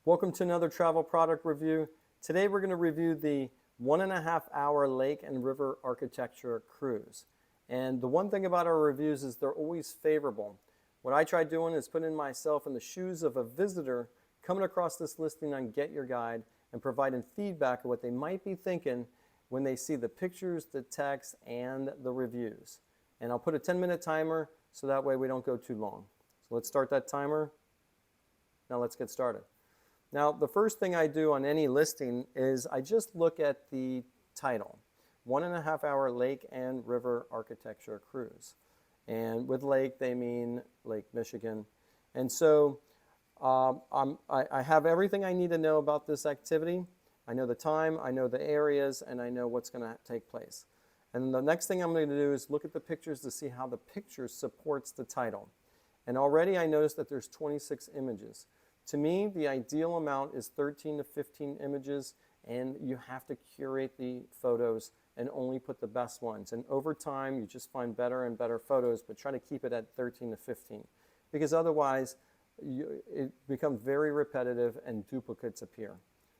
Welcome to another travel product review. Today we're going to review the 1.5 hour lake and river architecture cruise. And the one thing about our reviews is they're always favorable. What I try doing is putting myself in the shoes of a visitor coming across this listing on Get Your Guide and providing feedback of what they might be thinking when they see the pictures, the text, and the reviews. And I'll put a 10-minute timer so that way we don't go too long. So let's start that timer. Now let's get started. Now, the first thing I do on any listing is I just look at the title, 1.5 hour lake and river architecture cruise. And with lake, they mean Lake Michigan. And so I have everything I need to know about this activity. I know the time, I know the areas, and I know what's going to take place. And the next thing I'm going to do is look at the pictures to see how the picture supports the title. And already I noticed that there's 26 images. To me, the ideal amount is 13 to 15 images, and you have to curate the photos and only put the best ones. And over time, you just find better and better photos, but try to keep it at 13 to 15. Because otherwise, it becomes very repetitive and duplicates appear.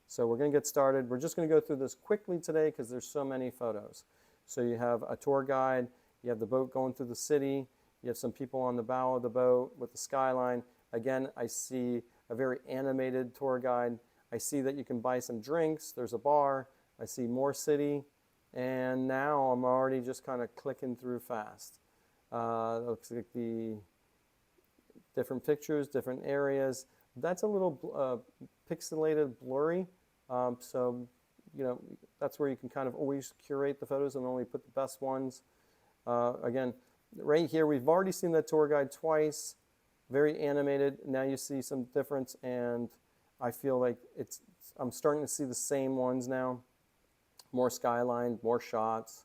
So we're going to get started. We're just going to go through this quickly today because there's so many photos. So you have a tour guide, you have the boat going through the city, you have some people on the bow of the boat with the skyline. Again, I see a very animated tour guide. I see that you can buy some drinks. There's a bar. I see more city. And now I'm already just kind of clicking through fast. Looks like the different pictures, different areas. That's a little pixelated, blurry. So, that's where you can kind of always curate the photos and only put the best ones. Again, right here, we've already seen that tour guide twice. Very animated. Now you see some difference, and I feel like I'm starting to see the same ones now. More skyline, more shots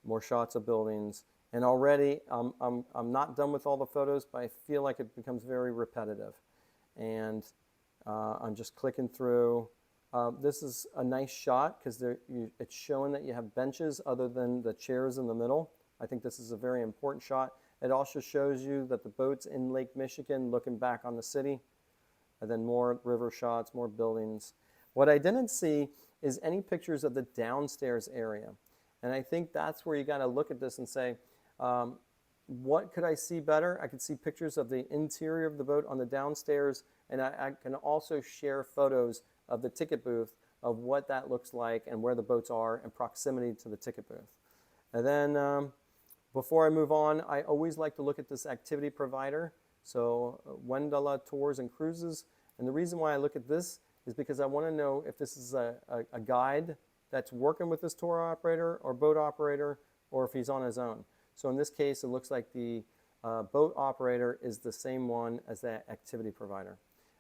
of buildings. And already, I'm not done with all the photos, but I feel like it becomes very repetitive. And I'm just clicking through. This is a nice shot because it's showing that you have benches other than the chairs in the middle. I think this is a very important shot. It also shows you that the boat's in Lake Michigan looking back on the city. And then more river shots, more buildings. What I didn't see is any pictures of the downstairs area. And I think that's where you got to look at this and say, what could I see better? I could see pictures of the interior of the boat on the downstairs, and I can also share photos of the ticket booth of what that looks like and where the boats are in proximity to the ticket booth. And then before I move on, I always like to look at this activity provider. So Wendella Tours and Cruises. And the reason why I look at this is because I want to know if this is a guide that's working with this tour operator or boat operator, or if he's on his own. So in this case, it looks like the boat operator is the same one as that activity provider.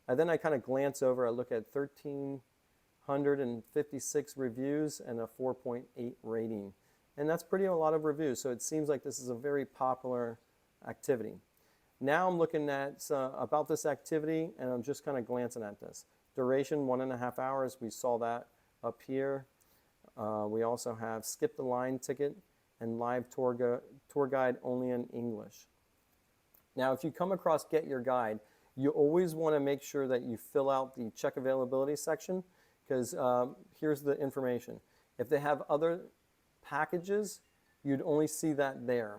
And then I kind of glance over, I look at 1,356 reviews and a 4.8 rating. And that's a lot of reviews, so it seems like this is a very popular activity. Now I'm looking at about this activity, and I'm just kind of glancing at this. Duration, 1.5 hours. We saw that up here. We also have skip the line ticket and live tour guide only in English. Now, if you come across Get Your Guide, you always want to make sure that you fill out the check availability section, because here's the information. If they have other packages, you'd only see that there.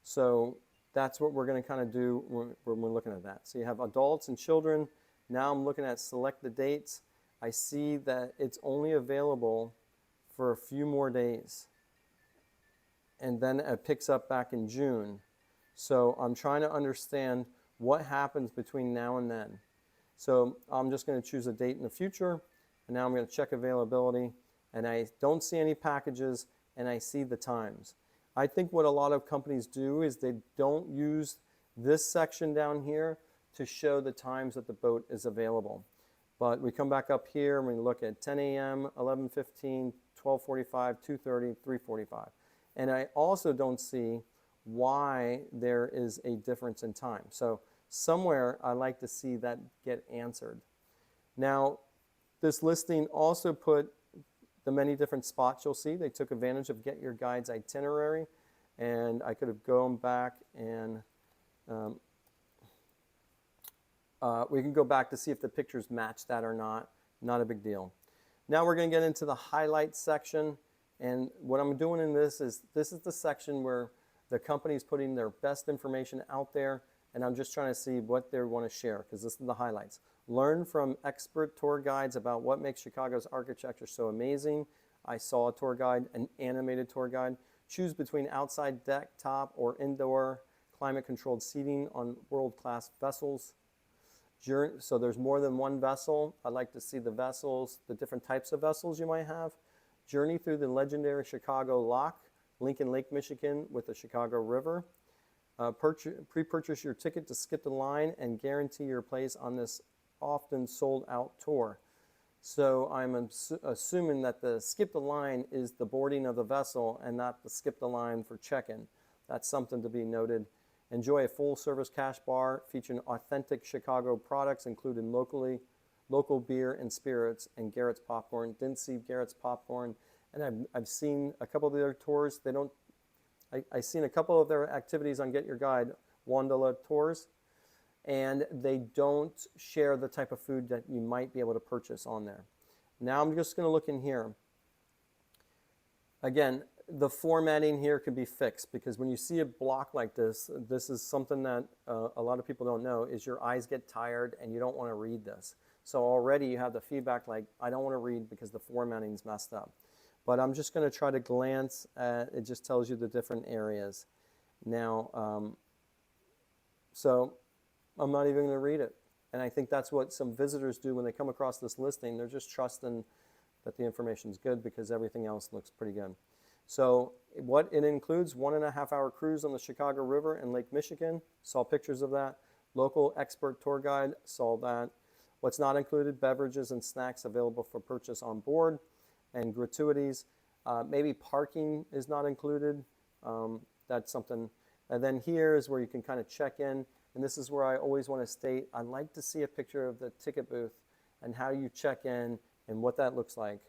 So that's what we're going to kind of do when we're looking at that. So you have adults and children. Now I'm looking at select the dates. I see that it's only available for a few more days. And then it picks up back in June. So I'm trying to understand what happens between now and then. So I'm just going to choose a date in the future. And now I'm going to check availability. And I don't see any packages, and I see the times. I think what a lot of companies do is they don't use this section down here to show the times that the boat is available. But we come back up here and we look at 10 a.m., 11:15, 12:45, 2:30, 3:45. And I also don't see why there is a difference in time. So somewhere I like to see that get answered. Now, this listing also put the many different spots you'll see. They took advantage of Get Your Guide's itinerary, and I could have gone back and We can go back to see if the pictures match that or not. Not a big deal. Now we're going to get into the highlights section. And what I'm doing in this is the section where the company's putting their best information out there, and I'm just trying to see what they want to share, because this is the highlights. Learn from expert tour guides about what makes Chicago's architecture so amazing. I saw a tour guide, an animated tour guide. Choose between outside deck, top, or indoor climate-controlled seating on world-class vessels. So there's more than one vessel. I'd like to see the vessels, the different types of vessels you might have. Journey through the legendary Chicago Lock, Lincoln Lake, Michigan, with the Chicago River. Pre-purchase your ticket to skip the line and guarantee your place on this often sold-out tour. So I'm assuming that the skip the line is the boarding of the vessel and not the skip the line for check-in. That's something to be noted. Enjoy a full-service cash bar featuring authentic Chicago products, including local beer and spirits, and Garrett's popcorn. Didn't see Garrett's popcorn, and I've seen a couple of their tours. I've seen a couple of their activities on Get Your Guide, Wandola tours, and they don't share the type of food that you might be able to purchase on there. Now I'm just going to look in here. Again, the formatting here could be fixed, because when you see a block like this is something that a lot of people don't know, is your eyes get tired and you don't want to read this. So already you have the feedback like, I don't want to read because the formatting's messed up. But I'm just going to try to glance at, it just tells you the different areas. Now, so I'm not even going to read it. And I think that's what some visitors do when they come across this listing. They're just trusting that the information's good because everything else looks pretty good. So what it includes: 1.5 hour cruise on the Chicago River and Lake Michigan. Saw pictures of that. Local expert tour guide. Saw that. What's not included: beverages and snacks available for purchase on board, and gratuities. Maybe parking is not included. That's something. And then here is where you can kind of check in. And this is where I always want to state, I'd like to see a picture of the ticket booth and how you check in and what that looks like,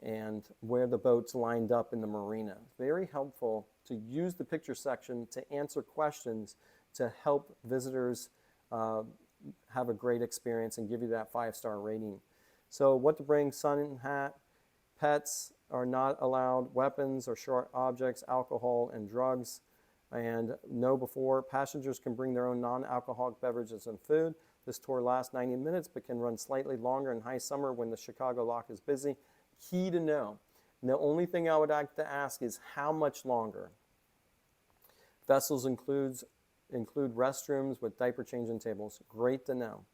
and where the boat's lined up in the marina. Very helpful to use the picture section to answer questions to help visitors have a great experience and give you that 5-star rating. So what to bring: sun hat, pets are not allowed, weapons or sharp objects, alcohol and drugs. And know before, passengers can bring their own non-alcoholic beverages and food. This tour lasts 90 minutes but can run slightly longer in high summer when the Chicago Lock is busy. Key to know. And the only thing I would like to ask is how much longer. Vessels include restrooms with diaper changing tables. Great to know.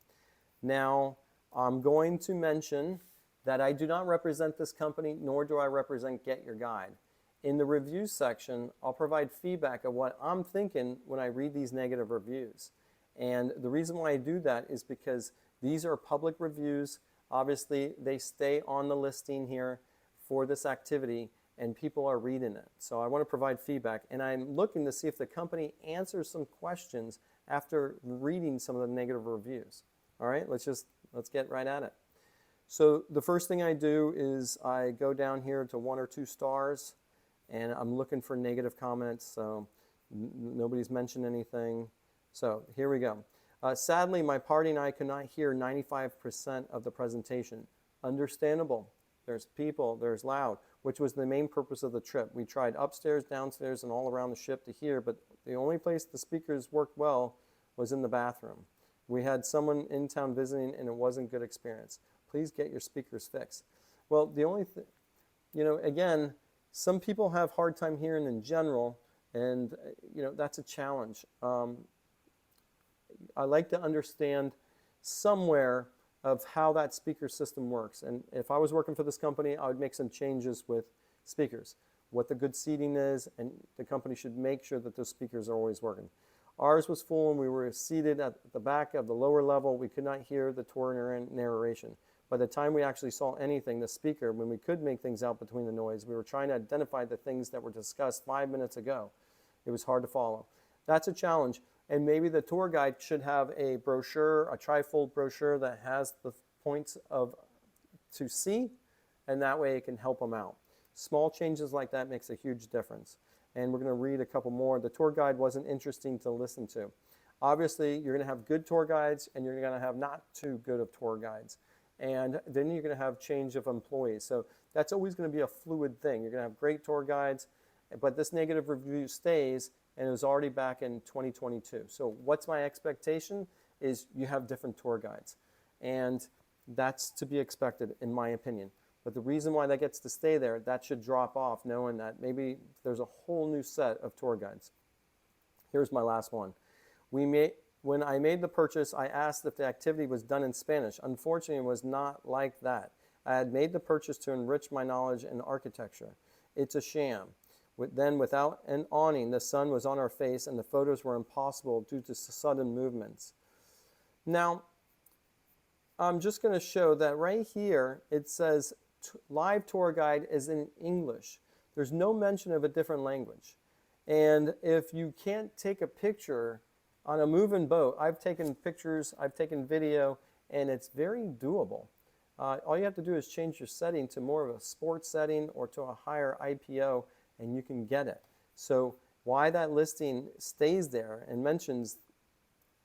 Now, I'm going to mention that I do not represent this company, nor do I represent Get Your Guide. In the reviews section, I'll provide feedback of what I'm thinking when I read these negative reviews. And the reason why I do that is because these are public reviews. Obviously, they stay on the listing here for this activity, and people are reading it. So I want to provide feedback, and I'm looking to see if the company answers some questions after reading some of the negative reviews. All right, let's get right at it. So the first thing I do is I go down here to 1 or 2 stars, and I'm looking for negative comments. So nobody's mentioned anything. So here we go. Sadly, my party and I could not hear 95% of the presentation. Understandable. There's people, there's loud, which was the main purpose of the trip. We tried upstairs, downstairs, and all around the ship to hear, but the only place the speakers worked well was in the bathroom. We had someone in town visiting, and it wasn't a good experience. Please get your speakers fixed. Well, the only thing, again, some people have hard time hearing in general, and that's a challenge. I like to understand somewhere of how that speaker system works. And if I was working for this company, I would make some changes with speakers, what the good seating is, and the company should make sure that those speakers are always working. Ours was full, and we were seated at the back of the lower level. We could not hear the tour narration. By the time we actually saw anything, the speaker, when we could make things out between the noise, we were trying to identify the things that were discussed 5 minutes ago. It was hard to follow. That's a challenge. And maybe the tour guide should have a brochure, a trifold brochure that has the points to see, and that way it can help them out. Small changes like that makes a huge difference. And we're going to read a couple more. The tour guide wasn't interesting to listen to. Obviously, you're going to have good tour guides and you're going to have not too good of tour guides. And then you're going to have change of employees. So that's always going to be a fluid thing. You're going to have great tour guides, but this negative review stays, and it was already back in 2022. So what's my expectation is you have different tour guides. And that's to be expected, in my opinion. But the reason why that gets to stay there, that should drop off knowing that maybe there's a whole new set of tour guides. Here's my last one. When I made the purchase, I asked if the activity was done in Spanish. Unfortunately, it was not like that. I had made the purchase to enrich my knowledge in architecture. It's a sham. Then, without an awning, the sun was on our face and the photos were impossible due to sudden movements. Now, I'm just going to show that right here, it says live tour guide is in English. There's no mention of a different language. And if you can't take a picture on a moving boat, I've taken pictures, I've taken video, and it's very doable. All you have to do is change your setting to more of a sports setting or to a higher IPO, and you can get it. So why that listing stays there and mentions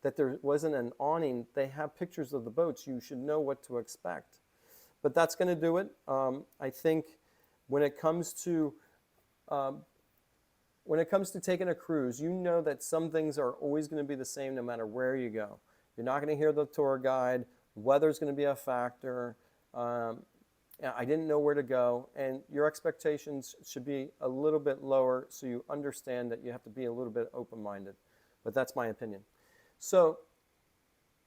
that there wasn't an awning, they have pictures of the boats, you should know what to expect. But that's going to do it. I think when it comes to taking a cruise, you know that some things are always going to be the same no matter where you go. You're not going to hear the tour guide. Weather's going to be a factor. I didn't know where to go. And your expectations should be a little bit lower so you understand that you have to be a little bit open-minded. But that's my opinion. So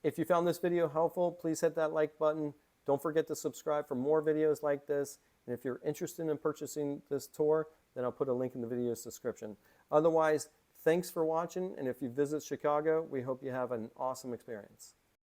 if you found this video helpful, please hit that like button. Don't forget to subscribe for more videos like this. And if you're interested in purchasing this tour, then I'll put a link in the video's description. Otherwise, thanks for watching, and if you visit Chicago, we hope you have an awesome experience.